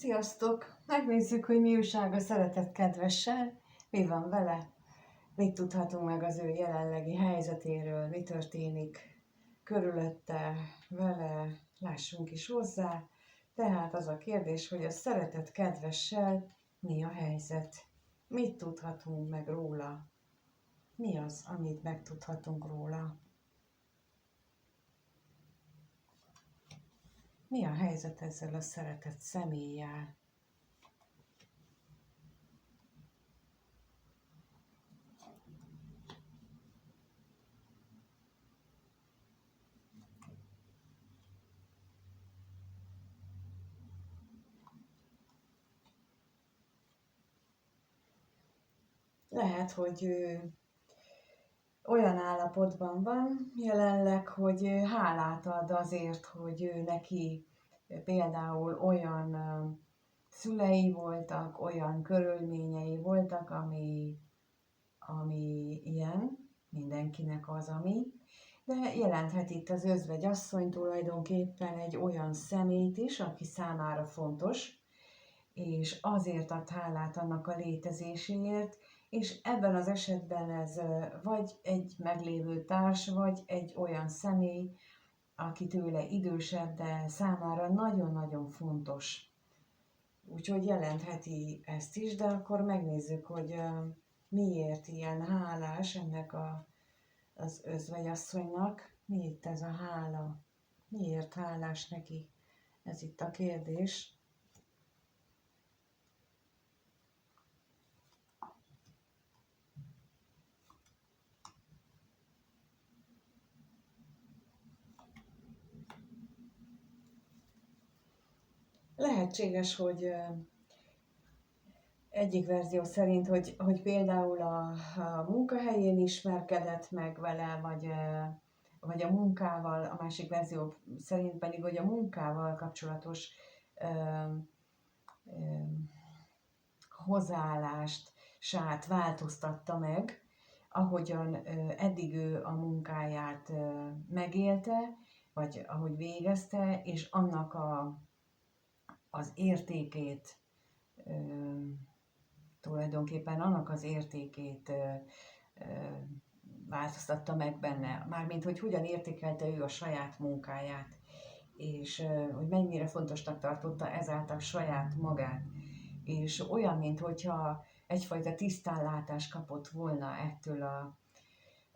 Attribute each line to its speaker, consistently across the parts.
Speaker 1: Sziasztok! Megnézzük, hogy mi újság a szeretett kedvessel, mi van vele, mit tudhatunk meg az ő jelenlegi helyzetéről, mi történik körülötte, vele, lássunk is hozzá. Tehát az a kérdés, hogy a szeretett kedvessel mi a helyzet, mit tudhatunk meg róla, mi az, amit megtudhatunk róla. Mi a helyzet ezzel a szeretett személlyel? Lehet, hogy ő olyan állapotban van jelenleg, hogy hálát ad azért, hogy ő neki például olyan szülei voltak, olyan körülményei voltak, ami ilyen, mindenkinek az, ami. De jelenthet itt az özvegyasszony tulajdonképpen egy olyan személyt is, aki számára fontos, és azért ad hálát annak a létezéséért, és ebben az esetben ez vagy egy meglévő társ, vagy egy olyan személy, aki tőle idősebb, de számára nagyon-nagyon fontos. Úgyhogy jelentheti ezt is, de akkor megnézzük, hogy miért ilyen hálás ennek az özvegyasszonynak, mi itt ez a hála, miért hálás neki, ez itt a kérdés. Lehetséges, hogy egyik verzió szerint, hogy például a munkahelyén ismerkedett meg vele, vagy a munkával, a másik verzió szerint pedig, hogy a munkával kapcsolatos ö, ö, hozzáállást változtatta meg, ahogyan eddig ő a munkáját megélte, vagy ahogy végezte, és annak az értékét, tulajdonképpen annak az értékét változtatta meg benne. Mármint, hogy hogyan értékelte ő a saját munkáját, és hogy mennyire fontosnak tartotta ezáltal saját magát. És olyan, mintha egyfajta tisztánlátást kapott volna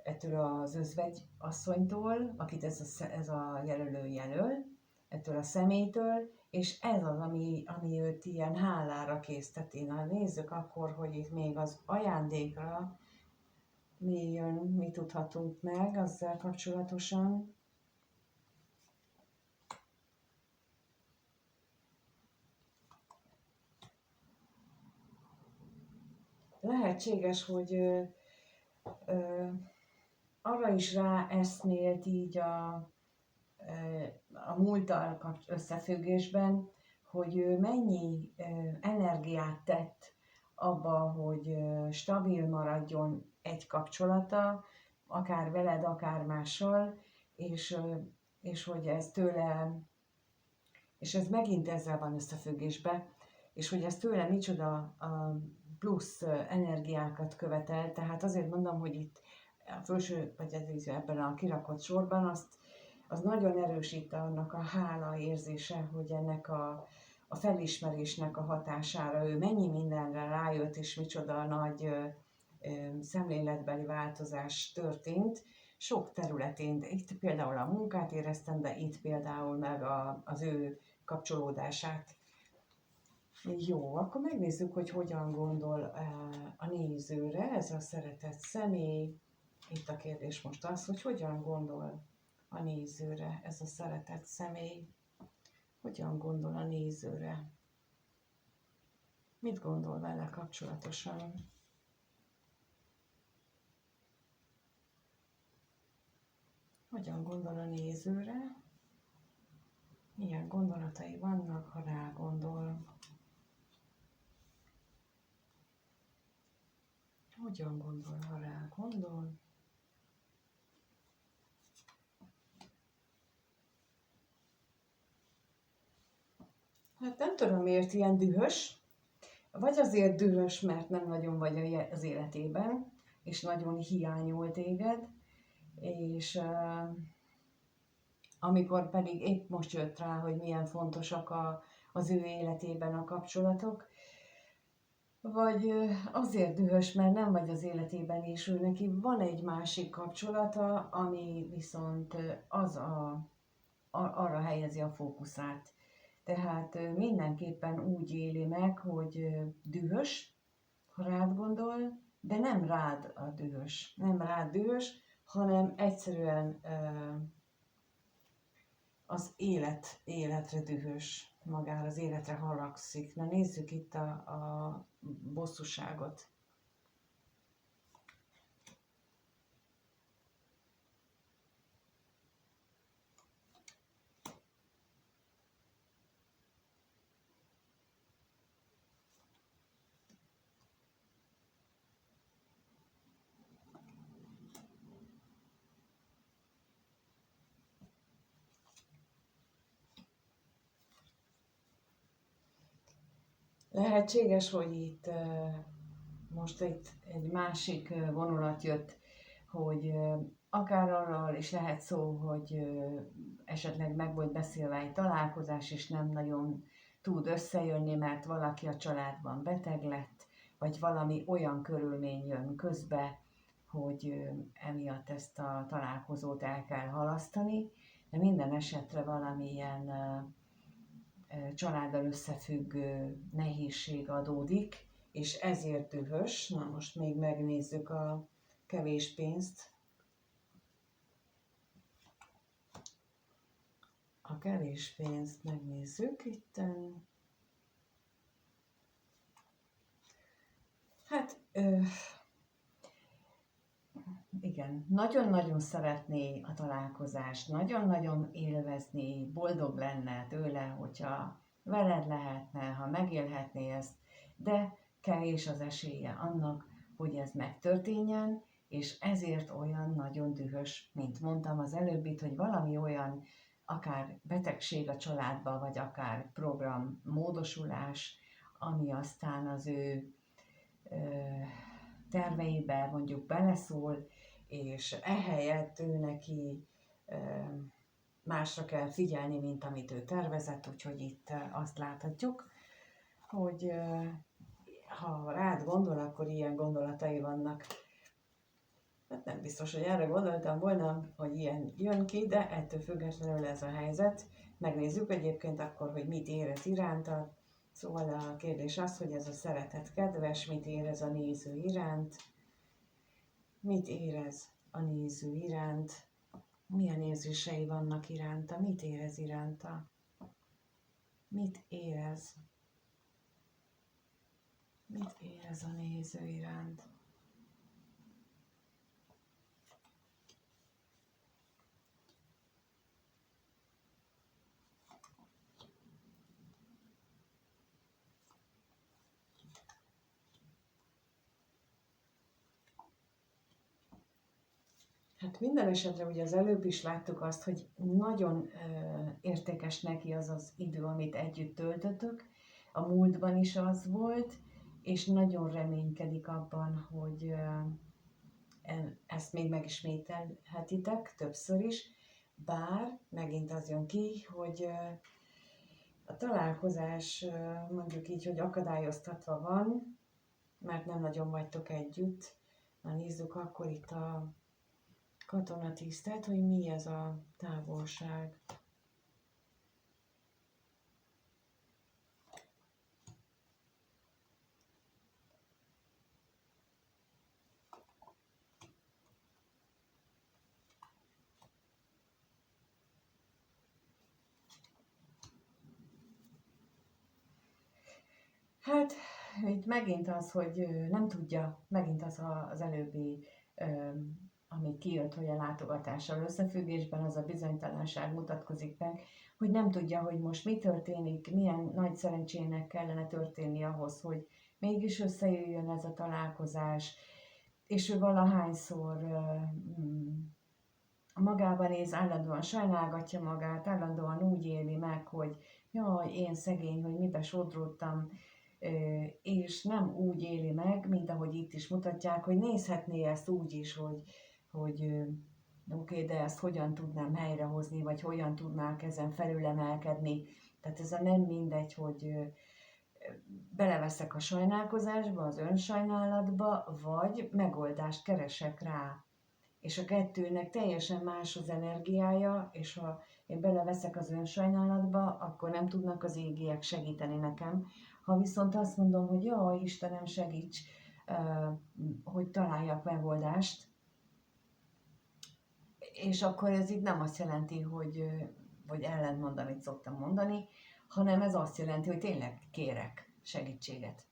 Speaker 1: ettől az özvegyasszonytól, akit ez a jelölő jelöl, ettől a személytől, és ez az, ami őt ilyen hálára készteti. Na nézzük akkor, hogy itt még az ajándékra mi jön, mi tudhatunk meg azzal kapcsolatosan. Lehetséges, hogy arra is ráeszmélt így a múlttal összefüggésben, hogy ő mennyi energiát tett abba, hogy stabil maradjon egy kapcsolata, akár veled, akár mással, és hogy ez tőle, és ez megint ezzel van összefüggésben, és hogy ez tőle micsoda plusz energiákat követel, tehát azért mondom, hogy itt a felső, vagy ebben a kirakott sorban az nagyon erősít annak a hála érzése, hogy ennek a felismerésnek a hatására ő mennyi mindenre rájött, és micsoda nagy szemléletbeli változás történt sok területén. Itt például a munkát éreztem, de itt például meg az ő kapcsolódását. Jó, akkor megnézzük, hogy hogyan gondol a nézőre ez a szeretett személy. Itt a kérdés most az, hogy hogyan gondol a nézőre ez a szeretett személy. Hogyan gondol a nézőre? Mit gondol vele kapcsolatosan? Hogyan gondol a nézőre? Milyen gondolatai vannak, ha rá gondol? Hogyan gondol, ha rá gondol? Hát nem tudom, miért ilyen dühös. Vagy azért dühös, mert nem nagyon vagy az életében, és nagyon hiányol téged, és amikor pedig épp most jött rá, hogy milyen fontosak az ő életében a kapcsolatok, vagy azért dühös, mert nem vagy az életében, és ő neki van egy másik kapcsolata, ami viszont arra helyezi a fókuszát. Tehát mindenképpen úgy éli meg, hogy dühös, ha rád gondol, de nem rád a dühös. Nem rád dühös, hanem egyszerűen az életre dühös, magára az életre haragszik. Na nézzük itt a bosszúságot. Lehetséges, hogy itt most itt egy másik vonulat jött, hogy akár arról is lehet szó, hogy esetleg meg volt beszélve egy találkozás, és nem nagyon tud összejönni, mert valaki a családban beteg lett, vagy valami olyan körülmény jön közbe, hogy emiatt ezt a találkozót el kell halasztani, de minden esetre valamilyen családdal összefüggő nehézség adódik, és ezért dühös. Na most még megnézzük a kevés pénzt. A kevés pénzt megnézzük itten. Hát, igen, nagyon-nagyon szeretné a találkozást, nagyon-nagyon élvezni, boldog lenne tőle, hogyha veled lehetne, ha megélhetné ezt, de kevés az esélye annak, hogy ez megtörténjen, és ezért olyan nagyon dühös, mint mondtam az előbb, hogy valami olyan, akár betegség a családban, vagy akár program módosulás, ami aztán az ő terveibe mondjuk beleszól, és ehelyett ő neki másra kell figyelni, mint amit ő tervezett, úgyhogy itt azt láthatjuk, hogy ha rád gondol, akkor ilyen gondolatai vannak. Hát nem biztos, hogy erre gondoltam volna, hogy ilyen jön ki, de ettől függetlenül ez a helyzet. Megnézzük egyébként akkor, hogy mit érez iránta. Szóval a kérdés az, hogy ez a szeretet kedves, mit érez a néző iránt, mit érez a néző iránt, milyen érzései vannak iránta, mit érez iránta, mit érez a néző iránt. Hát minden esetre ugye az előbb is láttuk azt, hogy nagyon értékes neki az az idő, amit együtt töltöttök, a múltban is az volt, és nagyon reménykedik abban, hogy ezt még megismételhetitek többször is, bár megint az jön ki, hogy a találkozás mondjuk így, hogy akadályoztatva van, mert nem nagyon vagytok együtt. Na nézzük akkor itt a katonatisztet, hogy mi ez a távolság. Hát itt megint az, hogy nem tudja, megint az előbbi, ami kijött, hogy a látogatással összefüggésben az a bizonytalanság mutatkozik meg, hogy nem tudja, hogy most mi történik, milyen nagy szerencsének kellene történni ahhoz, hogy mégis összejöjjön ez a találkozás, és ő valahányszor magában néz, állandóan sajnálgatja magát, állandóan úgy éli meg, hogy jaj, én szegény, hogy mibe sodródtam, és nem úgy éli meg, mint ahogy itt is mutatják, hogy nézhetné ezt úgy is, hogy oké, de ezt hogyan tudnám helyrehozni, vagy hogyan tudnák ezen felülemelkedni. Tehát ez a nem mindegy, hogy beleveszek a sajnálkozásba, az önsajnálatba, vagy megoldást keresek rá. És a kettőnek teljesen más az energiája, és ha én beleveszek az önsajnálatba, akkor nem tudnak az égiek segíteni nekem. Ha viszont azt mondom, hogy jaj, Istenem, segíts, hogy találjak megoldást, és akkor ez így nem azt jelenti, hogy ellentmond, amit szoktam mondani, hanem ez azt jelenti, hogy tényleg kérek segítséget.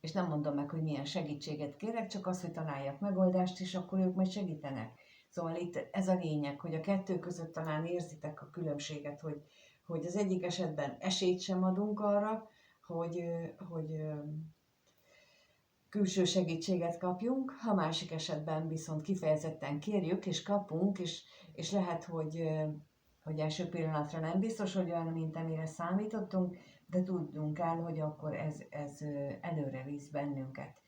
Speaker 1: És nem mondom meg, hogy milyen segítséget kérek, csak azt, hogy találjak megoldást, és akkor ők majd segítenek. Szóval itt ez a lényeg, hogy a kettő között talán érzitek a különbséget, hogy az egyik esetben esélyt sem adunk arra, hogy külső segítséget kapjunk, a másik esetben viszont kifejezetten kérjük és kapunk, és lehet, hogy első pillanatra nem biztos, hogy olyan, mint amire számítottunk, de tudnunk kell, hogy akkor ez előre visz bennünket.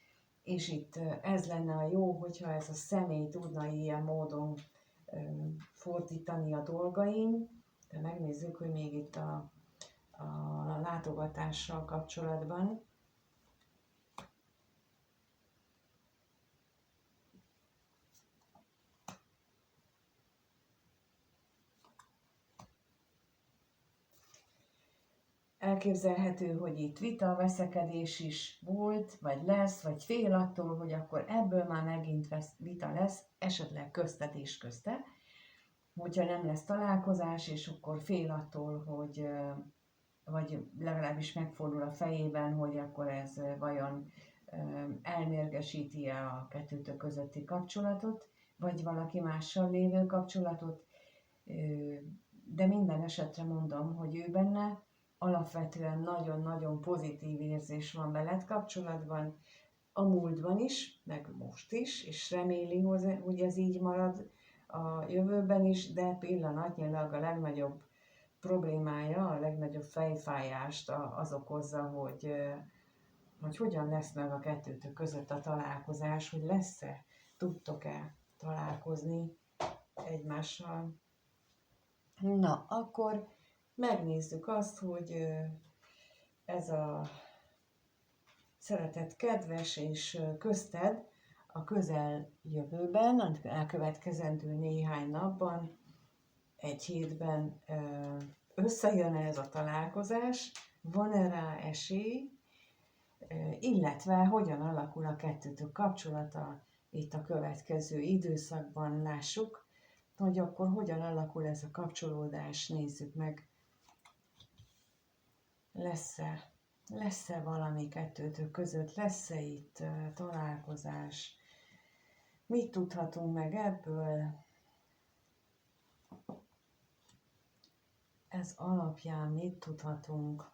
Speaker 1: És itt ez lenne a jó, hogyha ez a személy tudna ilyen módon fordítani a dolgain, de megnézzük, hogy még itt a látogatással kapcsolatban. Elképzelhető, hogy itt vita, veszekedés is volt, vagy lesz, vagy fél attól, hogy akkor ebből már megint vita lesz, esetleg közted és közte, hogyha nem lesz találkozás, és akkor fél attól, hogy vagy legalábbis megfordul a fejében, hogy akkor ez vajon elmérgesíti-e a kettőtök közötti kapcsolatot, vagy valaki mással lévő kapcsolatot, de minden esetre mondom, hogy ő benne alapvetően nagyon-nagyon pozitív érzés van veled kapcsolatban, a múltban is, meg most is, és reméli, hogy ez így marad a jövőben is, de pillanatnyilag a legnagyobb problémája, a legnagyobb fejfájást az okozza, hogy hogyan lesz meg a kettőtök között a találkozás, hogy lesz-e, tudtok-e találkozni egymással. Na, akkor megnézzük azt, hogy ez a szeretett kedves és közted a közeljövőben, a elkövetkezendő néhány napban, egy hétben összejön ez a találkozás, van-e rá esély, illetve hogyan alakul a kettőtök kapcsolata itt a következő időszakban, lássuk, hogy akkor hogyan alakul ez a kapcsolódás, nézzük meg, lesz-e valami kettőtök között, lesz-e itt találkozás, mit tudhatunk meg ebből, ez alapján mit tudhatunk.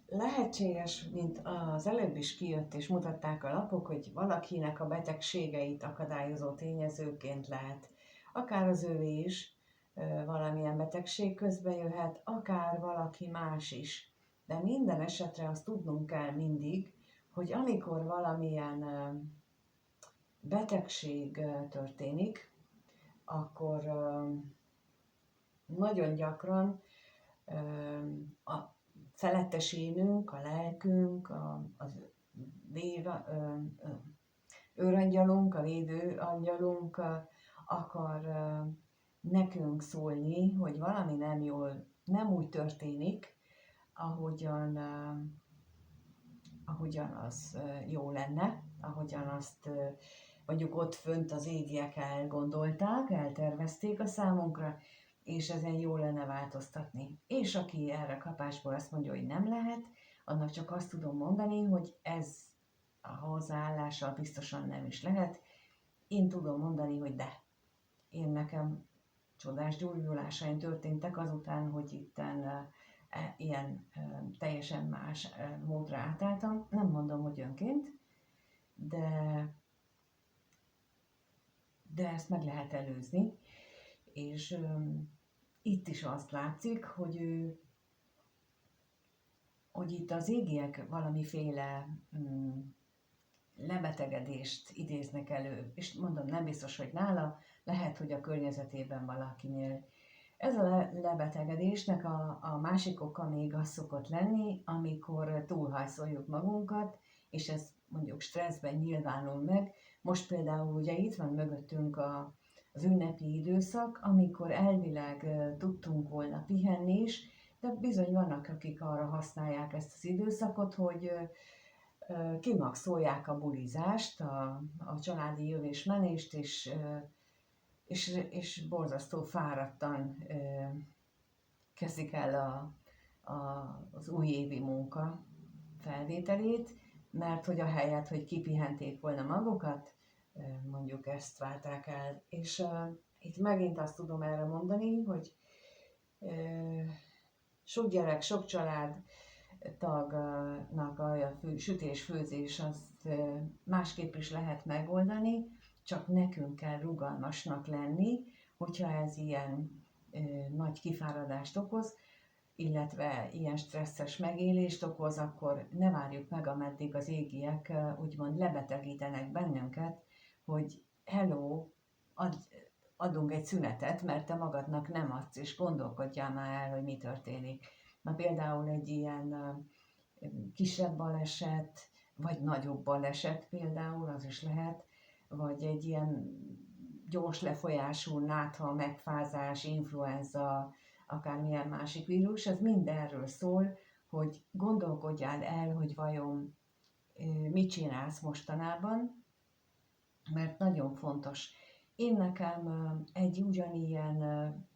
Speaker 1: Lehetséges, mint az előbb is kijött és mutatták a lapok, hogy valakinek a betegségeit akadályozó tényezőként lehet. Akár az övé is valamilyen betegség közbe jöhet, akár valaki más is. De minden esetre azt tudnunk kell mindig, hogy amikor valamilyen betegség történik, akkor nagyon gyakran a felettes énünk, a lelkünk, az őrangyalunk, a védő angyalunk akar nekünk szólni, hogy valami nem jól, nem úgy történik, ahogyan az jó lenne, ahogyan azt mondjuk ott fönt az égiek elgondolták, eltervezték a számunkra, és ezen jó lenne változtatni. És aki erre kapásból azt mondja, hogy nem lehet, annak csak azt tudom mondani, hogy ez a hozzáállással biztosan nem is lehet. Én tudom mondani, hogy de. Nekem csodás gyógyulásaim történtek azután, hogy itten ilyen teljesen más módra átálltam. Nem mondom, hogy önként, de de ezt meg lehet előzni, és itt is azt látszik, hogy itt az égiek valamiféle lebetegedést idéznek elő, és mondom, nem biztos, hogy nála, lehet, hogy a környezetében valakinél. Ez a lebetegedésnek a másik oka még az szokott lenni, amikor túlhajszoljuk magunkat, és ez mondjuk stresszben nyilvánul meg. Most például ugye itt van mögöttünk az ünnepi időszak, amikor elvileg tudtunk volna pihenni is, de bizony vannak, akik arra használják ezt az időszakot, hogy kimaxolják a bulizást, a családi jövés-menést, és borzasztó fáradtan kezdik el az újévi munka felvételét, mert hogy ahelyett, hogy kipihenték volna magukat, mondjuk ezt várták el. És itt megint azt tudom erre mondani, hogy sok gyerek, sok család tagnak a sütés-főzés azt másképp is lehet megoldani, csak nekünk kell rugalmasnak lenni, hogyha ez ilyen nagy kifáradást okoz, illetve ilyen stresszes megélést okoz, akkor ne várjuk meg, ameddig az égiek úgymond lebetegítenek bennünket, hogy hello, adunk egy szünetet, mert te magadnak nem adsz, és gondolkodjál már el, hogy mi történik. Na például egy ilyen kisebb baleset, vagy nagyobb baleset például, az is lehet, vagy egy ilyen gyors lefolyású nátha, megfázás, influenza, akármilyen másik vírus, ez mind erről szól, hogy gondolkodjál el, hogy vajon mit csinálsz mostanában, mert nagyon fontos. Én nekem egy ugyanilyen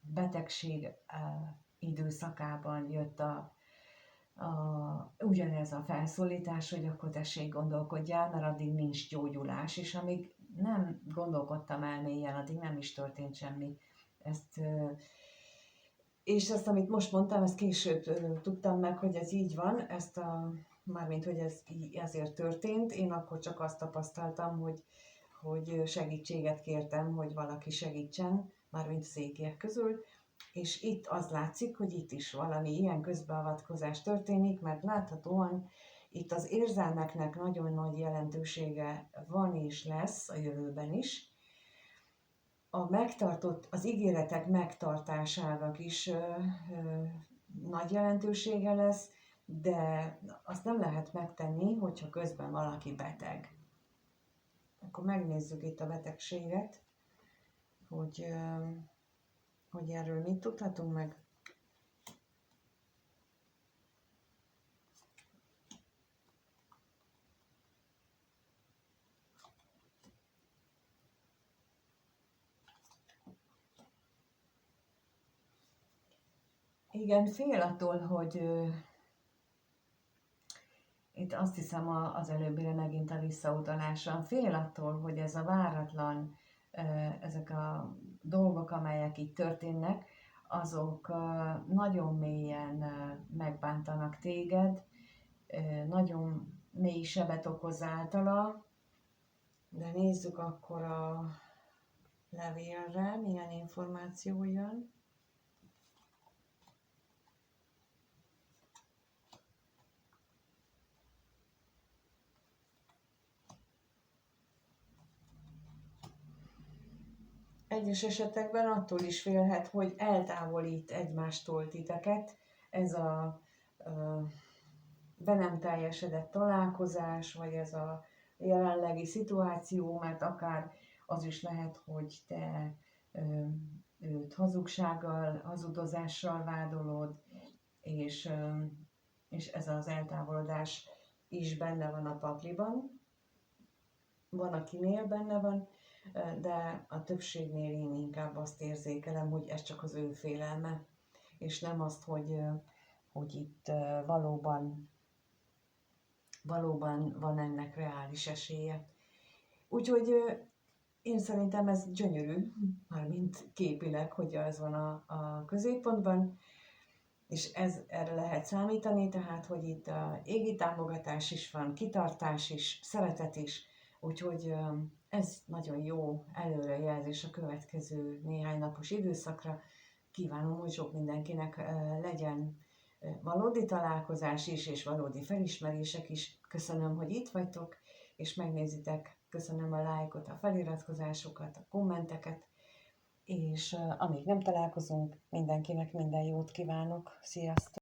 Speaker 1: betegség időszakában jött ugyanez a felszólítás, hogy akkor tessék gondolkodjál, mert addig nincs gyógyulás, és amíg nem gondolkodtam el mélyen, addig nem is történt semmi. És ezt, amit most mondtam, ezt később tudtam meg, hogy ez így van, mármint, hogy ez ezért történt. Én akkor csak azt tapasztaltam, hogy segítséget kértem, hogy valaki segítsen, mármint az égiek közül, és itt az látszik, hogy itt is valami ilyen közbeavatkozás történik, mert láthatóan itt az érzelmeknek nagyon nagy jelentősége van és lesz a jövőben is. Az ígéretek megtartásának is nagy jelentősége lesz, de azt nem lehet megtenni, hogyha közben valaki beteg. Akkor megnézzük itt a betegséget, hogy erről mit tudhatunk meg. Igen, fél attól, hogy itt azt hiszem az előbbire megint a visszautalása, fél attól, hogy ez a váratlan, ezek a dolgok, amelyek itt történnek, azok nagyon mélyen megbántanak téged, nagyon mély sebet okoz általa, de nézzük akkor a levélre, milyen információ jön. Egyes esetekben attól is félhet, hogy eltávolít egymástól titeket ez a be nem teljesedett találkozás, vagy ez a jelenlegi szituáció, mert akár az is lehet, hogy te őt hazugsággal, hazudozással vádolod, és ez az eltávolodás is benne van a pakliban. Van, akinél benne van, de a többségnél én inkább azt érzékelem, hogy ez csak az ő félelme, és nem azt, hogy itt valóban van ennek reális esélye. Úgyhogy én szerintem ez gyönyörű, mármint képileg, hogy ez van a középpontban, és erre lehet számítani, tehát, hogy itt égi támogatás is van, kitartás is, szeretet is, úgyhogy Ez nagyon jó előrejelzés a következő néhány napos időszakra. Kívánom, hogy sok mindenkinek legyen valódi találkozás is, és valódi felismerések is. Köszönöm, hogy itt vagytok, és megnézitek. Köszönöm a lájkot, a feliratkozásokat, a kommenteket, és amíg nem találkozunk, mindenkinek minden jót kívánok. Sziasztok!